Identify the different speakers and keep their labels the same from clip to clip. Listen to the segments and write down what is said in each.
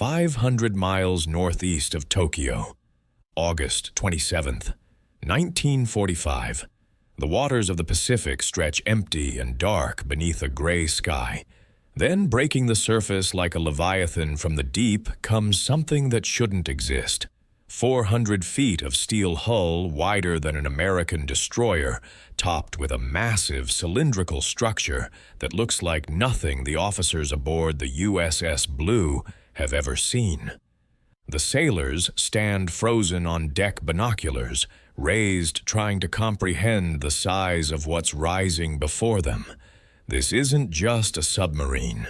Speaker 1: 500 miles northeast of Tokyo. August 27th, 1945. The waters of the Pacific stretch empty and dark beneath a gray sky. Then, breaking the surface like a leviathan from the deep, comes something that shouldn't exist. 400 feet of steel hull wider than an American destroyer, topped with a massive cylindrical structure that looks like nothing the officers aboard the USS Blue have ever seen. The sailors stand frozen on deck binoculars, raised trying to comprehend the size of what's rising before them. This isn't just a submarine.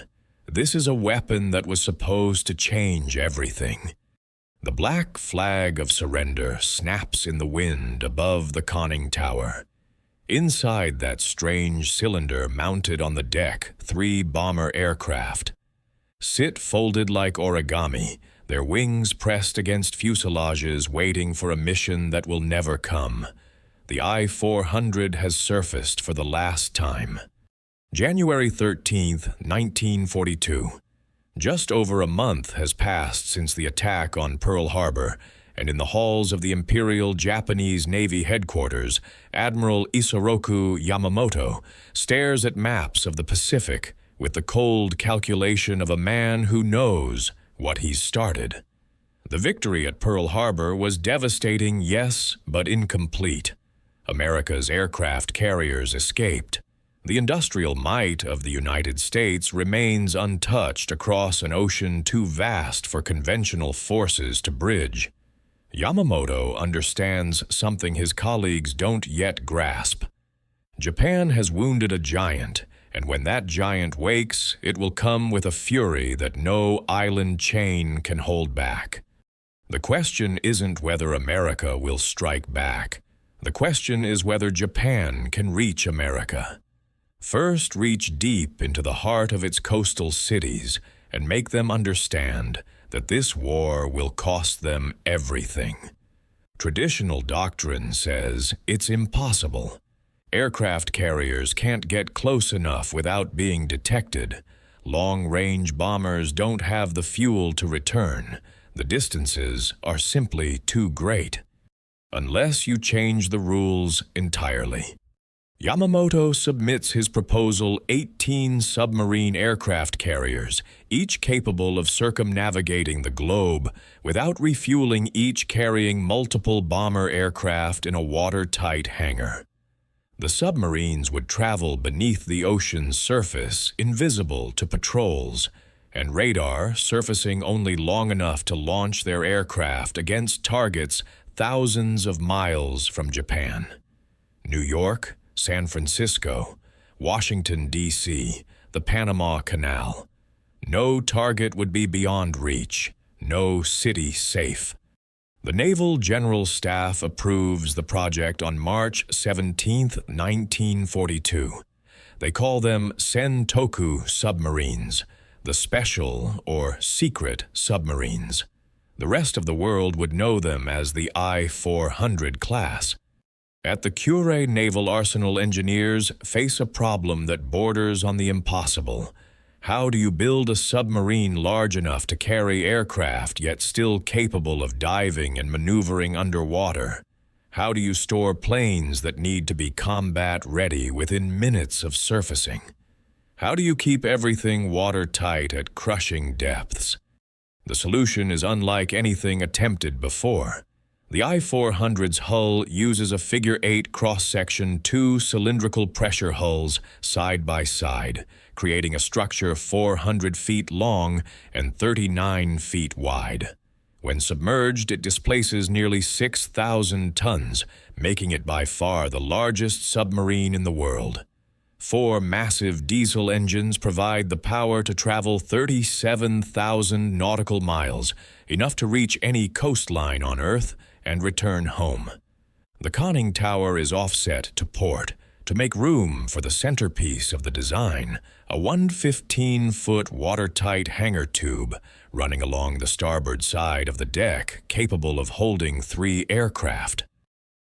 Speaker 1: This is a weapon that was supposed to change everything. The black flag of surrender snaps in the wind above the conning tower. Inside that strange cylinder mounted on the deck, 3 bomber aircraft sit folded like origami, their wings pressed against fuselages waiting for a mission that will never come. The I-400 has surfaced for the last time. January 13th, 1942. Just over a month has passed since the attack on Pearl Harbor, and in the halls of the Imperial Japanese Navy headquarters, Admiral Yamamoto stares at maps of the Pacific with the cold calculation of a man who knows what he's started. The victory at Pearl Harbor was devastating, yes, but incomplete. America's aircraft carriers escaped. The industrial might of the United States remains untouched across an ocean too vast for conventional forces to bridge. Yamamoto understands something his colleagues don't yet grasp. Japan has wounded a giant, and when that giant wakes, it will come with a fury that no island chain can hold back. The question isn't whether America will strike back. The question is whether Japan can reach America. First, reach deep into the heart of its coastal cities and make them understand that this war will cost them everything. Traditional doctrine says it's impossible. Aircraft carriers can't get close enough without being detected. Long-range bombers don't have the fuel to return. The distances are simply too great. Unless you change the rules entirely. Yamamoto submits his proposal 18 submarine aircraft carriers, each capable of circumnavigating the globe without refueling, each carrying multiple bomber aircraft in a watertight hangar. The submarines would travel beneath the ocean's surface, invisible to patrols, and radar surfacing only long enough to launch their aircraft against targets thousands of miles from Japan. New York, San Francisco, Washington, D.C., the Panama Canal. No target would be beyond reach, no city safe. The Naval General Staff approves the project on March 17, 1942. They call them Sentoku submarines, the special or secret submarines. The rest of the world would know them as the I-400 class. At the Kure Naval Arsenal, engineers face a problem that borders on the impossible. How do you build a submarine large enough to carry aircraft yet still capable of diving and maneuvering underwater? How do you store planes that need to be combat ready within minutes of surfacing? How do you keep everything watertight at crushing depths? The solution is unlike anything attempted before. The I-400's hull uses a figure-8 cross-section, 2 cylindrical pressure hulls side by side, creating a structure 400 feet long and 39 feet wide. When submerged, it displaces nearly 6,000 tons, making it by far the largest submarine in the world. 4 massive diesel engines provide the power to travel 37,000 nautical miles, enough to reach any coastline on Earth and return home. The conning tower is offset to port to make room for the centerpiece of the design, a 115-foot watertight hangar tube running along the starboard side of the deck, capable of holding 3 aircraft.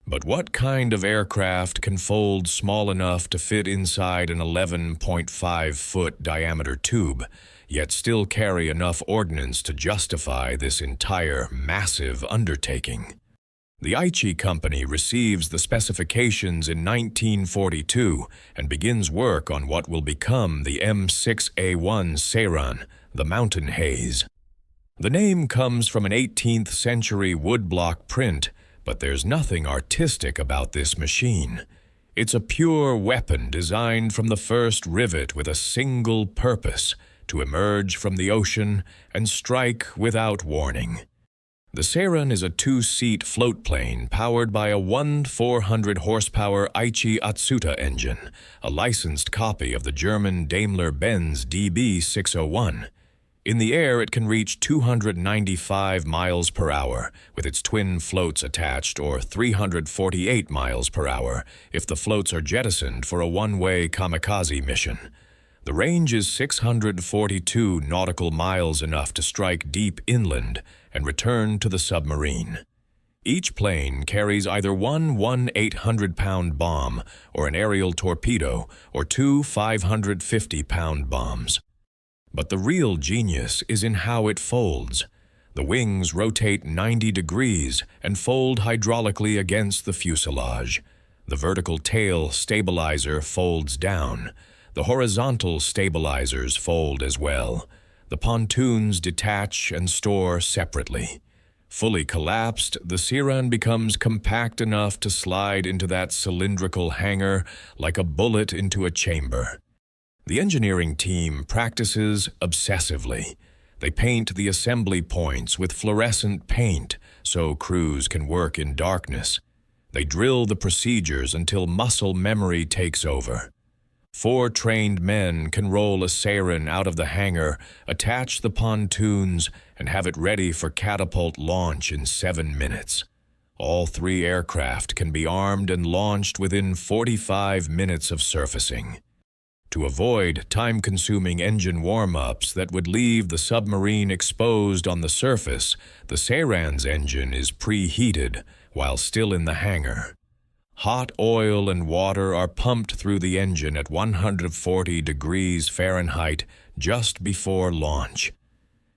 Speaker 1: But what kind of aircraft can fold small enough to fit inside an 11.5-foot diameter tube, yet still carry enough ordnance to justify this entire massive undertaking. The Aichi Company receives the specifications in 1942 and begins work on what will become the M6A1 Seiran, the Mountain Haze. The name comes from an 18th century woodblock print, but there's nothing artistic about this machine. It's a pure weapon designed from the first rivet with a single purpose: to emerge from the ocean and strike without warning. The Seiran is a two-seat floatplane powered by a 400 horsepower Aichi Atsuta engine, a licensed copy of the German Daimler-Benz DB601. In the air, it can reach 295 miles per hour with its twin floats attached, or 348 miles per hour if the floats are jettisoned for a one-way kamikaze mission. The range is 642 nautical miles, enough to strike deep inland and return to the submarine. Each plane carries either one 800-pound bomb or an aerial torpedo, or two 550-pound bombs. But the real genius is in how it folds. The wings rotate 90 degrees and fold hydraulically against the fuselage. The vertical tail stabilizer folds down. The horizontal stabilizers fold as well. The pontoons detach and store separately. Fully collapsed, the Seiran becomes compact enough to slide into that cylindrical hangar like a bullet into a chamber. The engineering team practices obsessively. They paint the assembly points with fluorescent paint so crews can work in darkness. They drill the procedures until muscle memory takes over. 4 trained men can roll a Seiran out of the hangar, attach the pontoons, and have it ready for catapult launch in 7 minutes. All 3 aircraft can be armed and launched within 45 minutes of surfacing. To avoid time-consuming engine warm-ups that would leave the submarine exposed on the surface, the Seiran's engine is preheated while still in the hangar. Hot oil and water are pumped through the engine at 140 degrees Fahrenheit just before launch.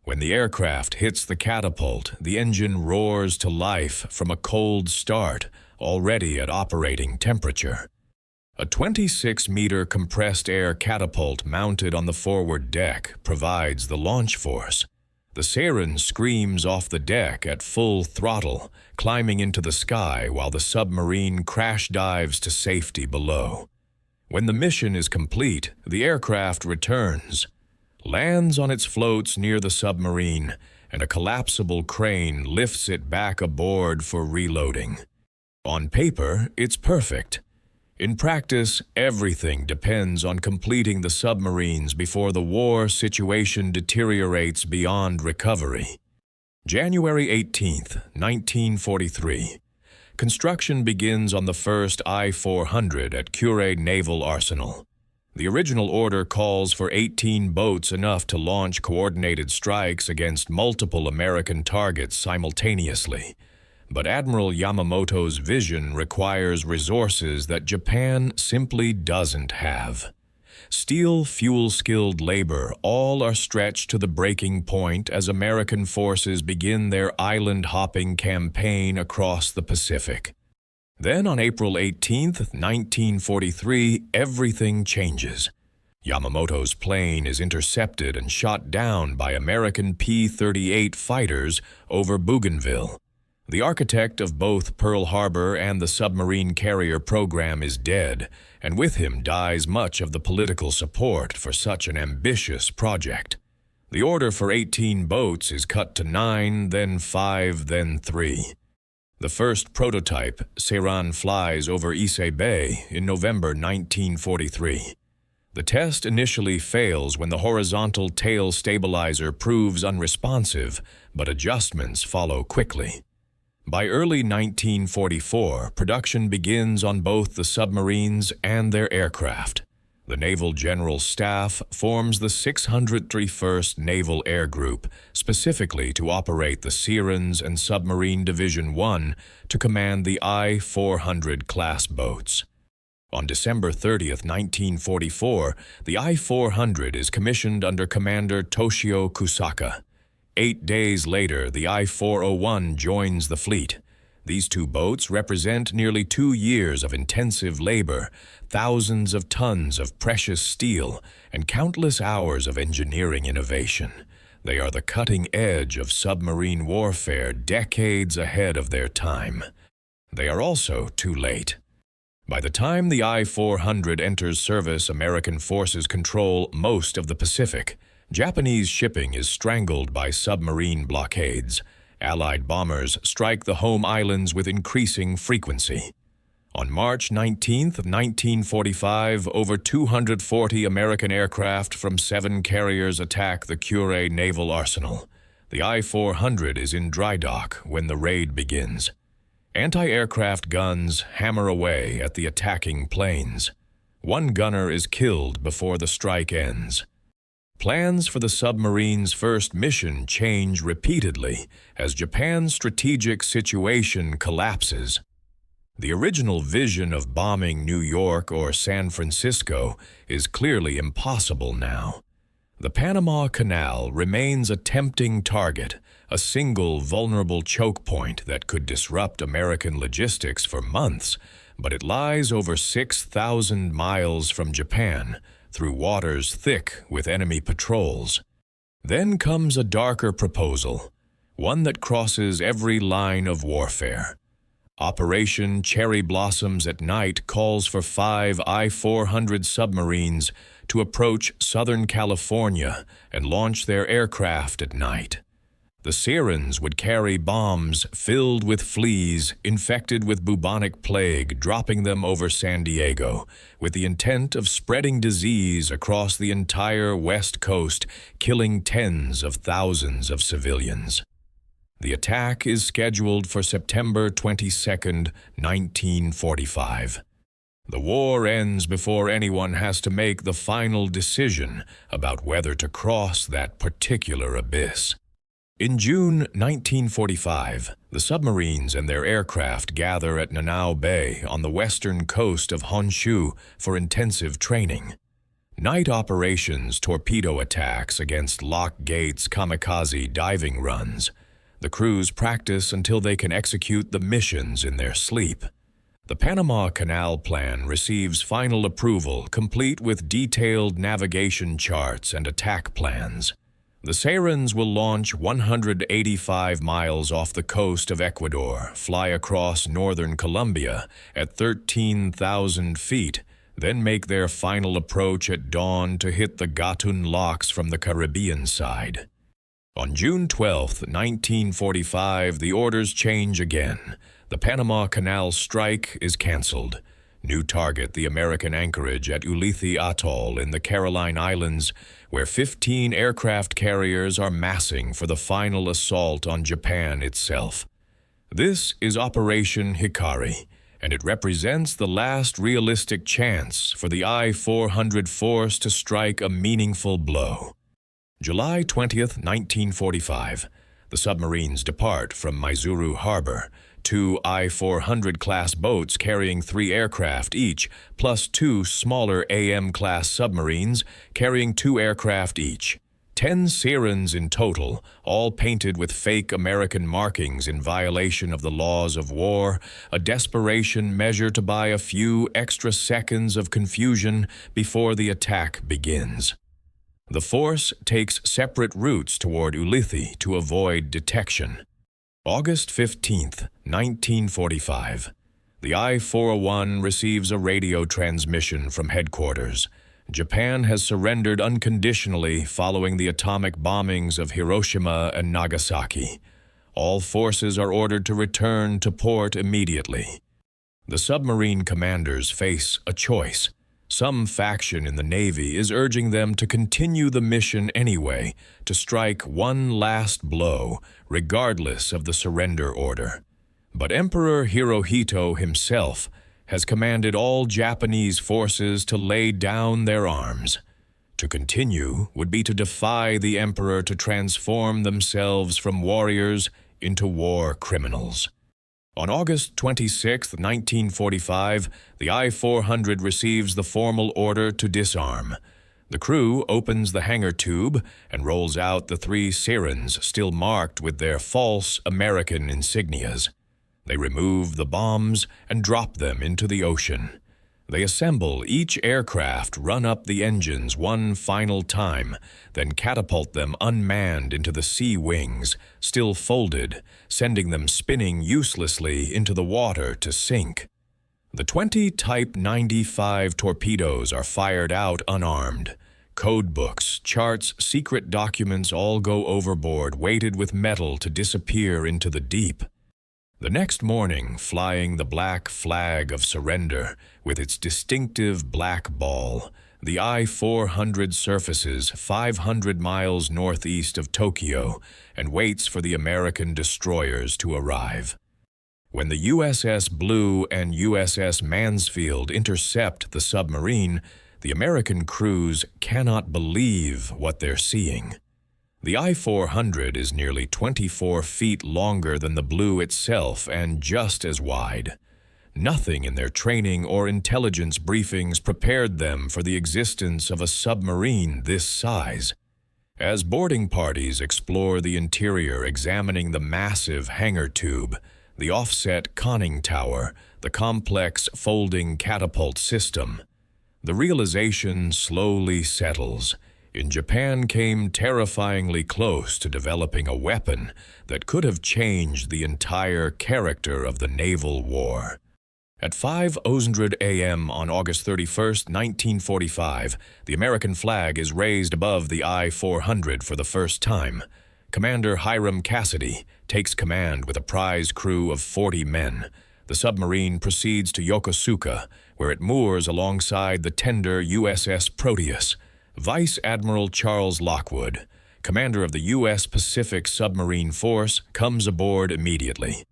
Speaker 1: When the aircraft hits the catapult, the engine roars to life from a cold start, already at operating temperature. A 26-meter compressed air catapult mounted on the forward deck provides the launch force. The Seiran screams off the deck at full throttle, climbing into the sky while the submarine crash dives to safety below. When the mission is complete, the aircraft returns, lands on its floats near the submarine, and a collapsible crane lifts it back aboard for reloading. On paper, it's perfect. In practice, everything depends on completing the submarines before the war situation deteriorates beyond recovery. January 18, 1943. Construction begins on the first I-400 at Kure Naval Arsenal. The original order calls for 18 boats, enough to launch coordinated strikes against multiple American targets simultaneously. But Admiral Yamamoto's vision requires resources that Japan simply doesn't have. Steel, fuel-skilled labor, all are stretched to the breaking point as American forces begin their island-hopping campaign across the Pacific. Then on April 18, 1943, everything changes. Yamamoto's plane is intercepted and shot down by American P-38 fighters over Bougainville. The architect of both Pearl Harbor and the submarine carrier program is dead, and with him dies much of the political support for such an ambitious project. The order for 18 boats is cut to 9, then 5, then 3. The first prototype, Seiran, flies over Ise Bay in November 1943. The test initially fails when the horizontal tail stabilizer proves unresponsive, but adjustments follow quickly. By early 1944, production begins on both the submarines and their aircraft. The Naval General Staff forms the 631st Naval Air Group, specifically to operate the Seirans and Submarine Division I to command the I-400 class boats. On December 30th, 1944, the I-400 is commissioned under Commander Toshio Kusaka. 8 days later, the I-401 joins the fleet. These two boats represent nearly 2 years of intensive labor, thousands of tons of precious steel, and countless hours of engineering innovation. They are the cutting edge of submarine warfare, decades ahead of their time. They are also too late. By the time the I-400 enters service, American forces control most of the Pacific. Japanese shipping is strangled by submarine blockades. Allied bombers strike the home islands with increasing frequency. On March 19, 1945, over 240 American aircraft from 7 carriers attack the Kure naval arsenal. The I-400 is in dry dock when the raid begins. Anti-aircraft guns hammer away at the attacking planes. One gunner is killed before the strike ends. Plans for the submarine's first mission change repeatedly as Japan's strategic situation collapses. The original vision of bombing New York or San Francisco is clearly impossible now. The Panama Canal remains a tempting target, a single vulnerable choke point that could disrupt American logistics for months, but it lies over 6,000 miles from Japan, through waters thick with enemy patrols. Then comes a darker proposal, one that crosses every line of warfare. Operation Cherry Blossoms at Night calls for 5 I-400 submarines to approach Southern California and launch their aircraft at night. The Seirans would carry bombs filled with fleas infected with bubonic plague, dropping them over San Diego, with the intent of spreading disease across the entire West Coast, killing tens of thousands of civilians. The attack is scheduled for September 22, 1945. The war ends before anyone has to make the final decision about whether to cross that particular abyss. In June 1945, the submarines and their aircraft gather at Nanao Bay on the western coast of Honshu for intensive training. Night operations torpedo attacks against lock gates kamikaze diving runs. The crews practice until they can execute the missions in their sleep. The Panama Canal Plan receives final approval, complete with detailed navigation charts and attack plans. The Seirans will launch 185 miles off the coast of Ecuador, fly across northern Colombia at 13,000 feet, then make their final approach at dawn to hit the Gatun locks from the Caribbean side. On June 12, 1945, the orders change again. The Panama Canal strike is canceled. New target the American anchorage at Ulithi Atoll in the Caroline Islands, where 15 aircraft carriers are massing for the final assault on Japan itself. This is Operation Hikari, and it represents the last realistic chance for the I-400 force to strike a meaningful blow. July 20, 1945, the submarines depart from Maizuru Harbor. 2 I-400 class boats carrying 3 aircraft each, plus 2 smaller AM-class submarines carrying 2 aircraft each. 10 Seirans in total, all painted with fake American markings in violation of the laws of war, a desperation measure to buy a few extra seconds of confusion before the attack begins. The force takes separate routes toward Ulithi to avoid detection. August 15, 1945. The I-401 receives a radio transmission from headquarters. Japan has surrendered unconditionally following the atomic bombings of Hiroshima and Nagasaki. All forces are ordered to return to port immediately. The submarine commanders face a choice. Some faction in the Navy is urging them to continue the mission anyway, to strike one last blow, regardless of the surrender order. But Emperor Hirohito himself has commanded all Japanese forces to lay down their arms. To continue would be to defy the emperor to transform themselves from warriors into war criminals. On August 26, 1945, the I-400 receives the formal order to disarm. The crew opens the hangar tube and rolls out the 3 Seirans still marked with their false American insignias. They remove the bombs and drop them into the ocean. They assemble each aircraft, run up the engines one final time, then catapult them unmanned into the sea wings, still folded, sending them spinning uselessly into the water to sink. The 20 Type 95 torpedoes are fired out unarmed. Code books, charts, secret documents all go overboard, weighted with metal to disappear into the deep. The next morning, flying the black flag of surrender with its distinctive black ball, the I-400 surfaces 500 miles northeast of Tokyo and waits for the American destroyers to arrive. When the USS Blue and USS Mansfield intercept the submarine, the American crews cannot believe what they're seeing. The I-400 is nearly 24 feet longer than the Blue itself and just as wide. Nothing in their training or intelligence briefings prepared them for the existence of a submarine this size. As boarding parties explore the interior, examining the massive hangar tube, the offset conning tower, the complex folding catapult system, the realization slowly settles. In Japan came terrifyingly close to developing a weapon that could have changed the entire character of the naval war. At 5:00 a.m. on August 31, 1945, the American flag is raised above the I-400 for the first time. Commander Hiram Cassidy takes command with a prize crew of 40 men. The submarine proceeds to Yokosuka, where it moors alongside the tender USS Proteus. Vice Admiral Charles Lockwood, commander of the U.S. Pacific Submarine Force, comes aboard immediately.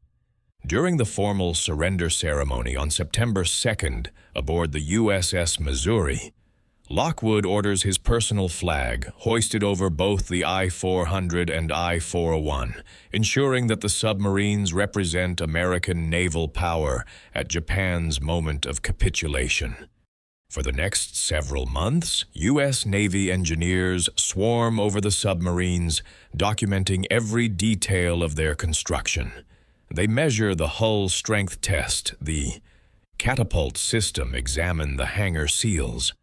Speaker 1: During the formal surrender ceremony on September 2nd aboard the USS Missouri, Lockwood orders his personal flag hoisted over both the I-400 and I-401, ensuring that the submarines represent American naval power at Japan's moment of capitulation. For the next several months, U.S. Navy engineers swarm over the submarines, documenting every detail of their construction. They measure the hull strength test, the catapult system examine the hangar seals.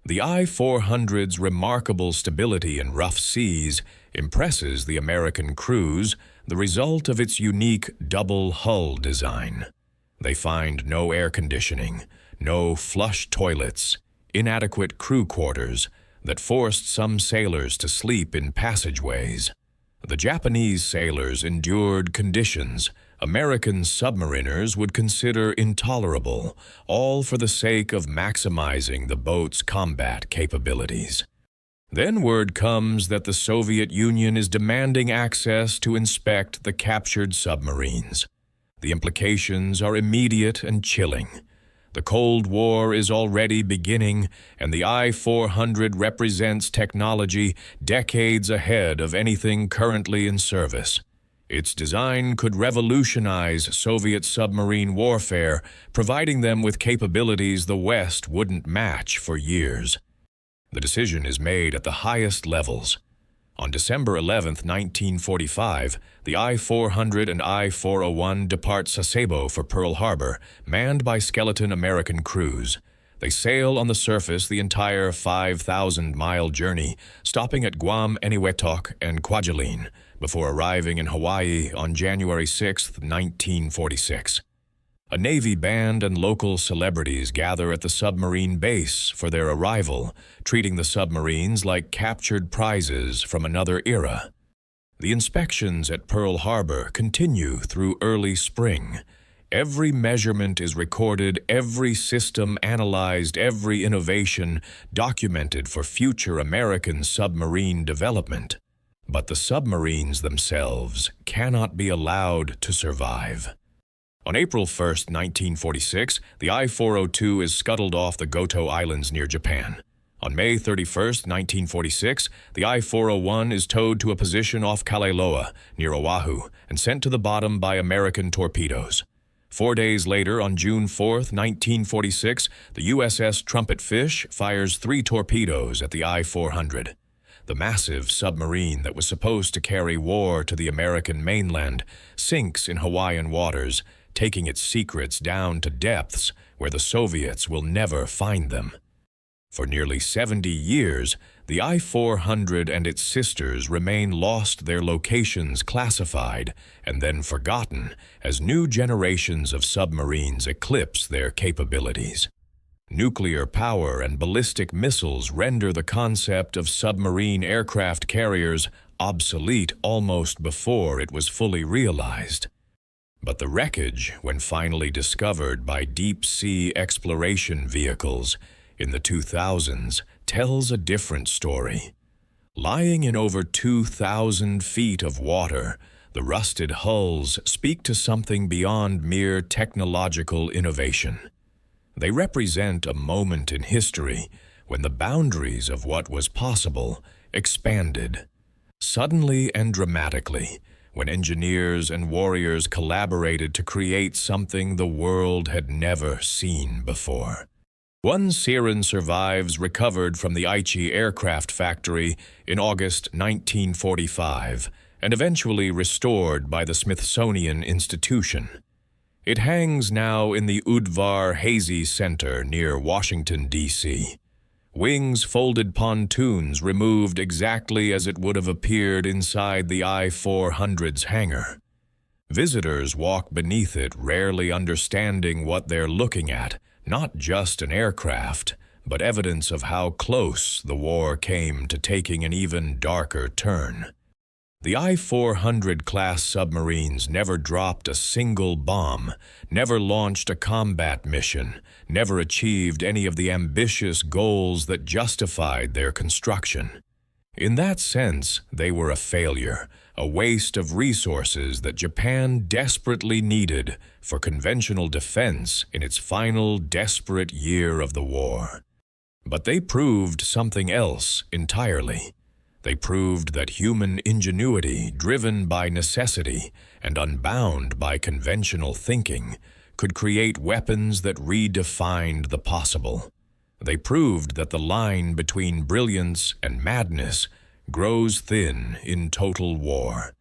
Speaker 1: The I-400's remarkable stability in rough seas impresses the American crews, the result of its unique double hull design. They find no air conditioning, no flush toilets, inadequate crew quarters that forced some sailors to sleep in passageways. The Japanese sailors endured conditions American submariners would consider intolerable, all for the sake of maximizing the boat's combat capabilities. Then word comes that the Soviet Union is demanding access to inspect the captured submarines. The implications are immediate and chilling. The Cold War is already beginning, and the I-400 represents technology decades ahead of anything currently in service. Its design could revolutionize Soviet submarine warfare, providing them with capabilities the West wouldn't match for years. The decision is made at the highest levels. On December 11, 1945, the I-400 and I-401 depart Sasebo for Pearl Harbor, manned by skeleton American crews. They sail on the surface the entire 5,000-mile journey, stopping at Guam, Eniwetok, and Kwajalein, before arriving in Hawaii on January 6, 1946. A Navy band and local celebrities gather at the submarine base for their arrival, treating the submarines like captured prizes from another era. The inspections at Pearl Harbor continue through early spring. Every measurement is recorded, every system analyzed, every innovation documented for future American submarine development. But the submarines themselves cannot be allowed to survive. On April 1, 1946, the I-402 is scuttled off the Goto Islands near Japan. On May 31, 1946, the I-401 is towed to a position off Kaleloa, near Oahu, and sent to the bottom by American torpedoes. 4 days later, on June 4, 1946, the USS Trumpetfish fires 3 torpedoes at the I-400. The massive submarine that was supposed to carry war to the American mainland sinks in Hawaiian waters, taking its secrets down to depths where the Soviets will never find them. For nearly 70 years, the I-400 and its sisters remain lost, their locations classified and then forgotten as new generations of submarines eclipse their capabilities. Nuclear power and ballistic missiles render the concept of submarine aircraft carriers obsolete almost before it was fully realized. But the wreckage, when finally discovered by deep-sea exploration vehicles in the 2000s, tells a different story. Lying in over 2,000 feet of water, the rusted hulls speak to something beyond mere technological innovation. They represent a moment in history when the boundaries of what was possible expanded. Suddenly and dramatically, when engineers and warriors collaborated to create something the world had never seen before. One Seiran survives, recovered from the Aichi aircraft factory in August 1945 and eventually restored by the Smithsonian Institution. It hangs now in the Udvar Hazy Center near Washington, D.C. Wings, folded pontoons removed exactly as it would have appeared inside the I-400's hangar. Visitors walk beneath it, rarely understanding what they're looking at, not just an aircraft, but evidence of how close the war came to taking an even darker turn. The I-400 class submarines never dropped a single bomb, never launched a combat mission, never achieved any of the ambitious goals that justified their construction. In that sense, they were a failure, a waste of resources that Japan desperately needed for conventional defense in its final desperate year of the war. But they proved something else entirely. They proved that human ingenuity, driven by necessity and unbound by conventional thinking, could create weapons that redefined the possible. They proved that the line between brilliance and madness grows thin in total war.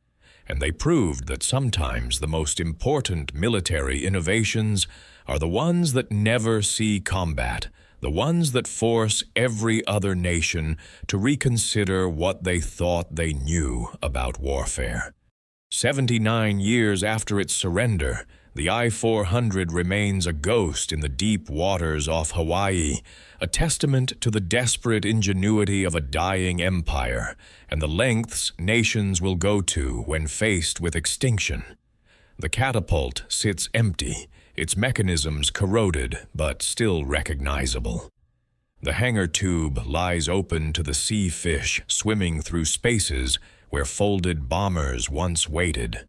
Speaker 1: And they proved that sometimes the most important military innovations are the ones that never see combat, the ones that force every other nation to reconsider what they thought they knew about warfare. 79 years after its surrender, the I-400 remains a ghost in the deep waters off Hawaii, a testament to the desperate ingenuity of a dying empire and the lengths nations will go to when faced with extinction. The catapult sits empty, its mechanisms corroded but still recognizable. The hangar tube lies open to the sea fish swimming through spaces where folded bombers once waited.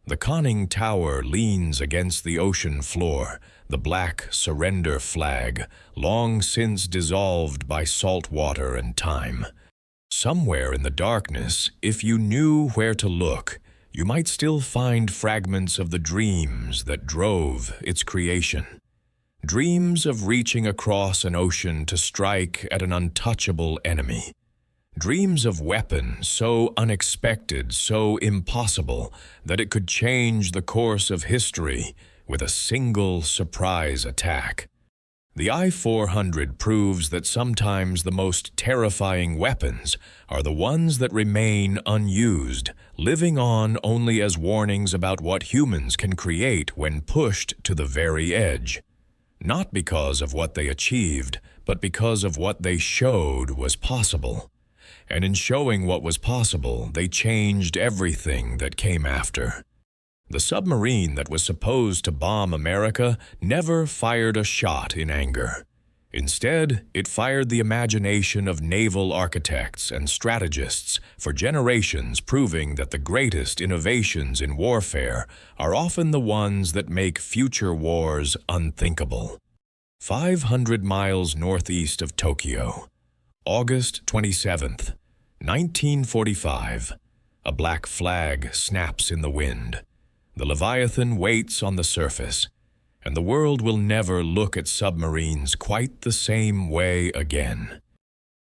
Speaker 1: The conning tower leans against the ocean floor, the black surrender flag, long since dissolved by salt water and time. Somewhere in the darkness, if you knew where to look, you might still find fragments of the dreams that drove its creation. Dreams of reaching across an ocean to strike at an untouchable enemy. Dreams of weapons so unexpected, so impossible, that it could change the course of history with a single surprise attack. The I-400 proves that sometimes the most terrifying weapons are the ones that remain unused, living on only as warnings about what humans can create when pushed to the very edge. Not because of what they achieved, but because of what they showed was possible. And in showing what was possible, they changed everything that came after. The submarine that was supposed to bomb America never fired a shot in anger. Instead, it fired the imagination of naval architects and strategists for generations, proving that the greatest innovations in warfare are often the ones that make future wars unthinkable. 500 miles northeast of Tokyo, August 27th, 1945, a black flag snaps in the wind. The Leviathan waits on the surface, and the world will never look at submarines quite the same way again.